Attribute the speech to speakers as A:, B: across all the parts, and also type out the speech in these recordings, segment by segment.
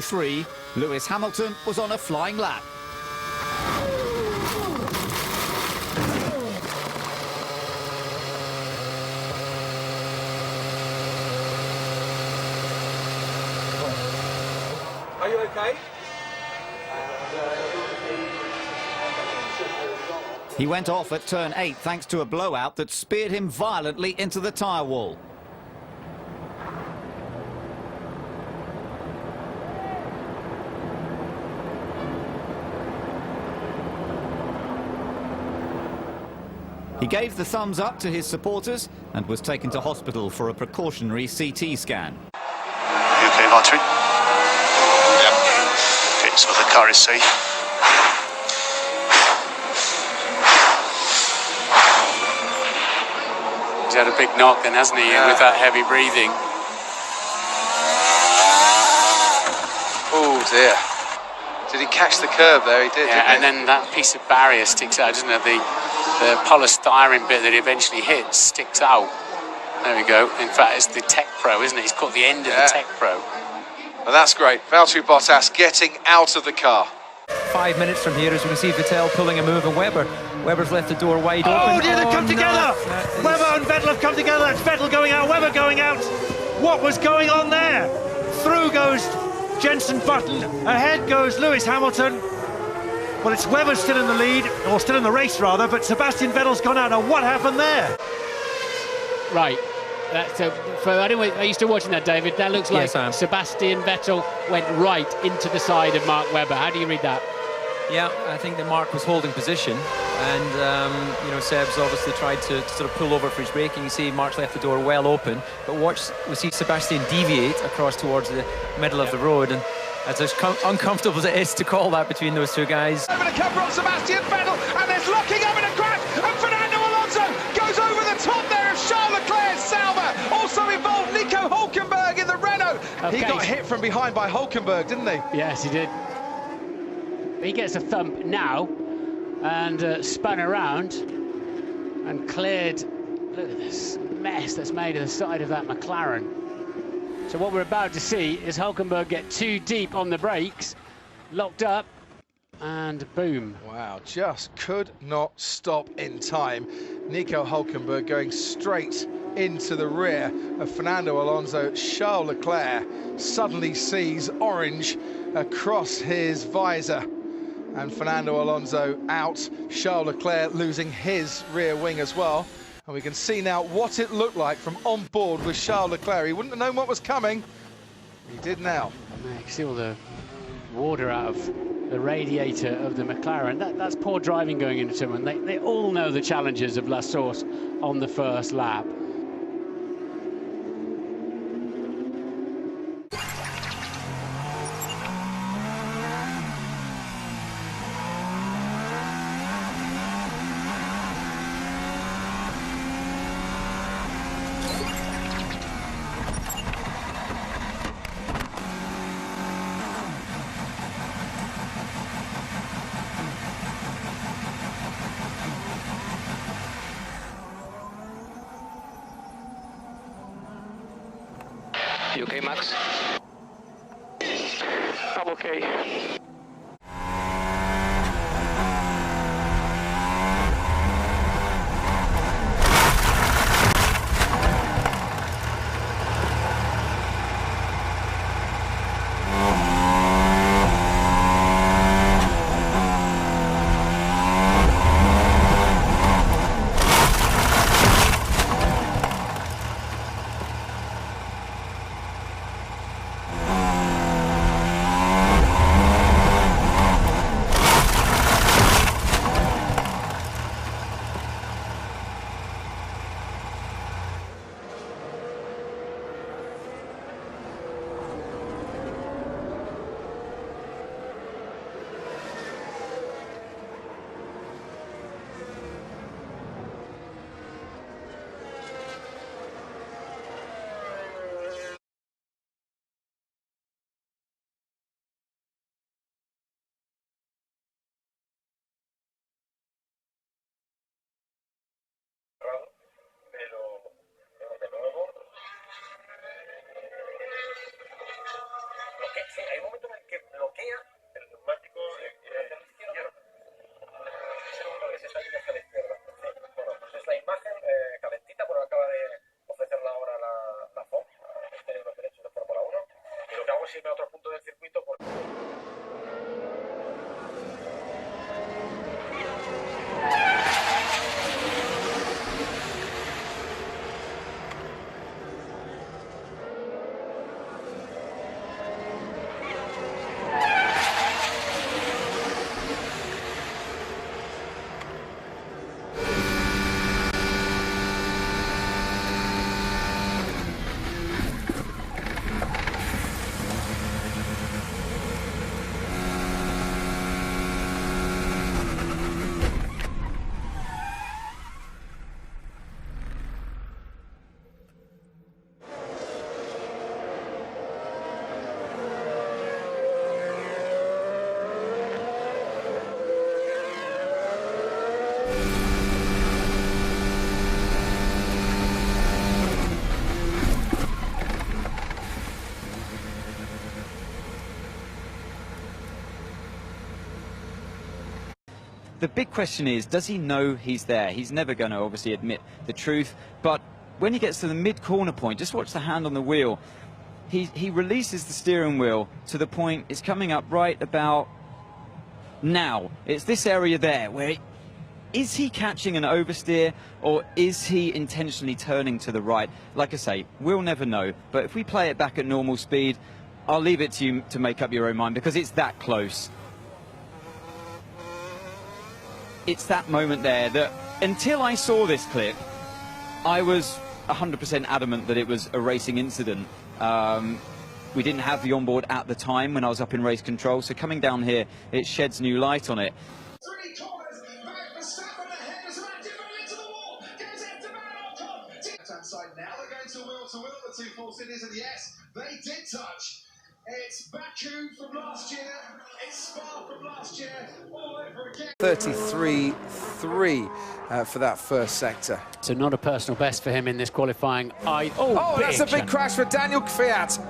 A: 3, Lewis Hamilton was on a flying lap.
B: Are you okay?
A: He went off at turn 8 thanks to a blowout that speared him violently into the tyre wall. He gave the thumbs up to his supporters and was taken to hospital for a precautionary CT scan.
C: Are you okay, Valtteri?
D: Yep.
C: Okay, so the car is safe.
E: He's had a big knock then, hasn't he, with that heavy breathing.
D: Oh dear. Did he catch the curb there? He did,
E: Yeah,
D: didn't
E: and then that piece of barrier sticks out, doesn't it? The polystyrene bit that he eventually hits sticks out. There we go. In fact, it's the Tech Pro, isn't it? He's caught the end of the Tech Pro.
D: Well, that's great. Valtteri Bottas getting out of the car.
F: 5 minutes from here, as we can see Vettel pulling a move, and Webber's left the door wide open.
B: Oh dear, they've come
F: no.
B: together! Webber and Vettel have come together. That's Vettel going out, Webber going out. What was going on there? Through goes Jenson Button, ahead goes Lewis Hamilton. Well, it's Webber still in the lead, or still in the race rather, but Sebastian Vettel's gone out. Now what happened there?
G: Right. Are you still watching that, David? That looks like
F: Yes,
G: Sebastian Vettel went right into the side of Mark Webber. How do you read that?
F: Yeah, I think that Mark was holding position, and you know, Seb's obviously tried to sort of pull over for his braking. You see Mark's left the door well open, but we see Sebastian deviate across towards the middle of the road, and as uncomfortable as it is to call that between those two guys.
B: Over the cover on Sebastian Vettel, and there's locking up in a crash, and Fernando Alonso goes over the top there of Charles Leclerc's Sauber. Also involved Nico Hulkenberg in the Renault.
G: Okay.
B: He got hit from behind by Hulkenberg, didn't he?
G: Yes, he did. He gets a thump now and spun around and cleared. Look at this mess that's made of the side of that McLaren. So what we're about to see is Hulkenberg get too deep on the brakes, locked up, and boom.
B: Wow, just could not stop in time. Nico Hulkenberg going straight into the rear of Fernando Alonso. Charles Leclerc suddenly sees orange across his visor, and Fernando Alonso out. Charles Leclerc losing his rear wing as well. And we can see now what it looked like from on board with Charles Leclerc. He wouldn't have known what was coming. He did now.
G: You can see all the water out of the radiator of the McLaren. That's poor driving going into them. And they all know the challenges of La Source on the first lap.
H: You okay, Max? I'm okay.
I: The big question is, does he know he's there? He's never going to obviously admit the truth, but when he gets to the mid-corner point, just watch the hand on the wheel. He releases the steering wheel to the point it's coming up right about now. It's this area there where is he catching an oversteer or is he intentionally turning to the right? Like I say, we'll never know, but if we play it back at normal speed, I'll leave it to you to make up your own mind because it's that close. It's that moment there that until I saw this clip, I was 100% adamant that it was a racing incident. We didn't have the onboard at the time when I was up in race control, so coming down here, it sheds new light on it.
J: 3 corners, back Verstappen ahead as Matt into the wall, goes after Van Ocon. Left-hand side now, they're going to wheel, the two Force Indies, and yes, they did touch. It's Baku from last year, it's Spa from last year, all over again.
B: 33.3 for that first sector.
G: So not a personal best for him in this qualifying.
B: Oh, that's a big crash for Daniel Kvyat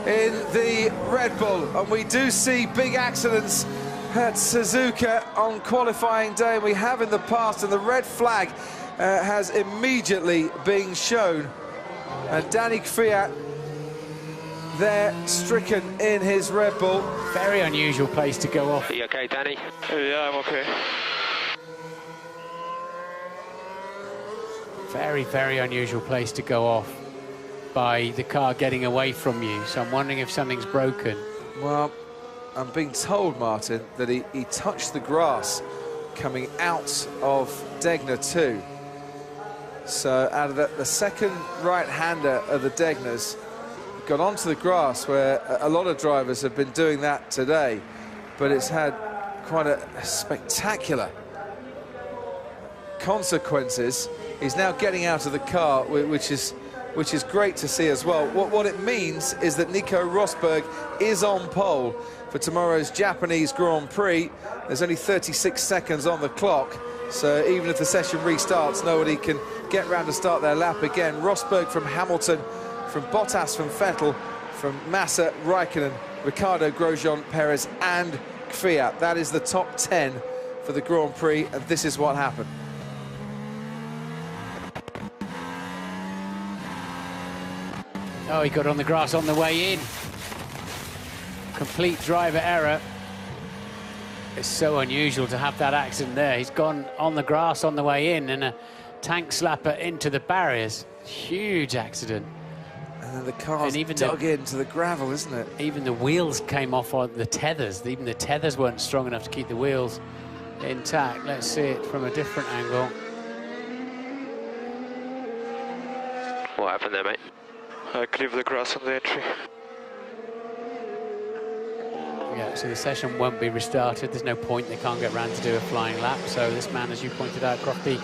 B: in the Red Bull. And we do see big accidents at Suzuka on qualifying day. And we have in the past, and the red flag has immediately been shown. And Danny Kvyat there, stricken in his Red Bull.
G: Very unusual place to go off.
H: Are you okay, Danny?
C: Yeah, I'm okay.
G: Very, very unusual place to go off by the car getting away from you. So I'm wondering if something's broken.
B: Well, I'm being told, Martin, that he touched the grass coming out of Degner 2. So out of the second right-hander of the Degners, got onto the grass where a lot of drivers have been doing that today, but it's had quite a spectacular consequences. He's now getting out of the car, which is great to see as well. What it means is that Nico Rosberg is on pole for tomorrow's Japanese Grand Prix. There's only 36 seconds on the clock, so even if the session restarts, nobody can get round to start their lap again. Rosberg from Hamilton, from Bottas, from Vettel, from Massa, Raikkonen, Ricciardo, Grosjean, Perez and Kvyat. That is the top 10 for the Grand Prix, and this is what happened.
G: Oh, he got on the grass on the way in. Complete driver error. It's so unusual to have that accident there. He's gone on the grass on the way in and a tank slapper into the barriers. Huge accident.
B: And then the car's dug into the gravel, isn't it?
G: Even the wheels came off on the tethers. Even the tethers weren't strong enough to keep the wheels intact. Let's see it from a different angle.
H: What happened there, mate?
C: I cleared the grass on the entry.
G: Yeah, so the session won't be restarted. There's no point. They can't get round to do a flying lap. So this man, as you pointed out, Crofty,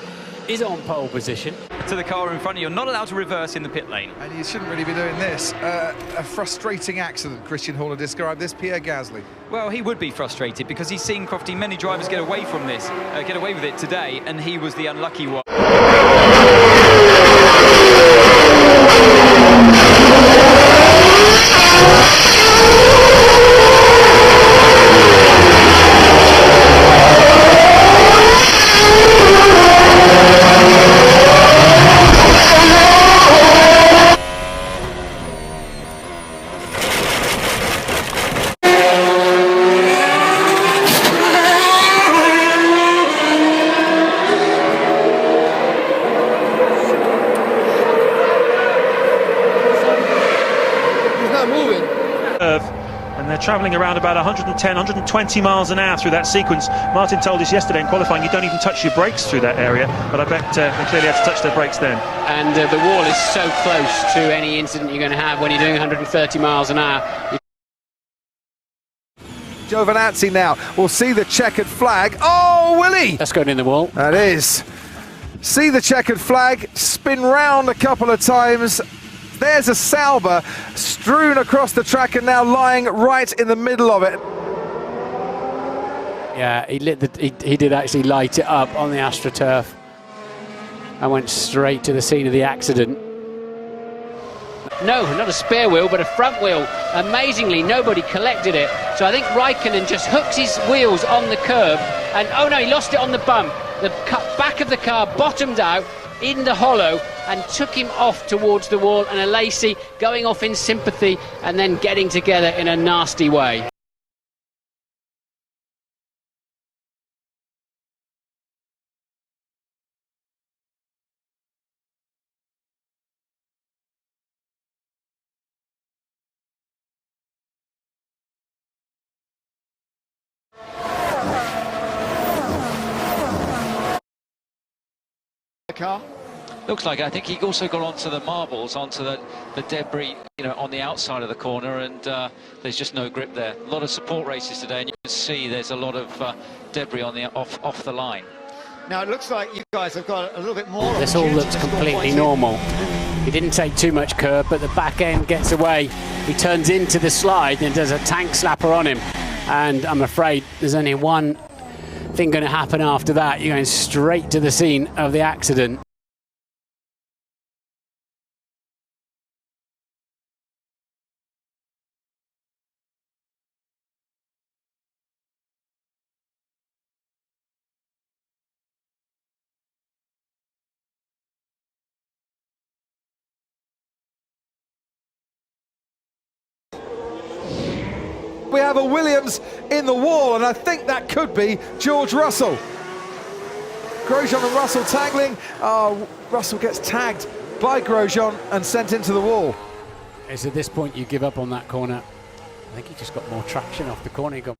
G: is on pole position.
I: To the car in front of you, you're not allowed to reverse in the pit lane.
B: And you shouldn't really be doing this. A frustrating accident, Christian Horner described this, Pierre Gasly.
I: Well, he would be frustrated because he's seen, Crofty, many drivers get away from this, get away with it today, and he was the unlucky one.
K: and they're travelling around about 110, 120 miles an hour through that sequence. Martin told us yesterday in qualifying you don't even touch your brakes through that area, but I bet they clearly had to touch their brakes then.
G: And the wall is so close to any incident you're going to have when you're doing 130 miles an hour.
B: Giovinazzi now will see the checkered flag. Oh, Willie!
G: That's going in the wall.
B: That is. See the checkered flag, spin round a couple of times. There's a Sauber strewn across the track and now lying right in the middle of it.
G: Yeah, he did actually light it up on the AstroTurf and went straight to the scene of the accident. No, not a spare wheel, but a front wheel. Amazingly, nobody collected it. So I think Raikkonen just hooks his wheels on the curb, and oh no, he lost it on the bump. The back of the car bottomed out in the hollow and took him off towards the wall, and Alesi going off in sympathy and then getting together in a nasty way.
A: Car.
L: Looks like it. I think he also got onto the marbles, onto the debris, you know, on the outside of the corner, and there's just no grip there. A lot of support races today, and you can see there's a lot of debris on the off the line.
A: Now it looks like you guys have got a little bit more.
G: This all looks completely normal. He didn't take too much curb, but the back end gets away. He turns into the slide and does a tank slapper on him, and I'm afraid there's only one thing going to happen after that. You're going straight to the scene of the accident.
B: We have a Williams in the wall, and I think that could be George Russell. Grosjean and Russell tangling. Oh, Russell gets tagged by Grosjean and sent into the wall.
G: It's at this point you give up on that corner. I think he just got more traction off the corner. He got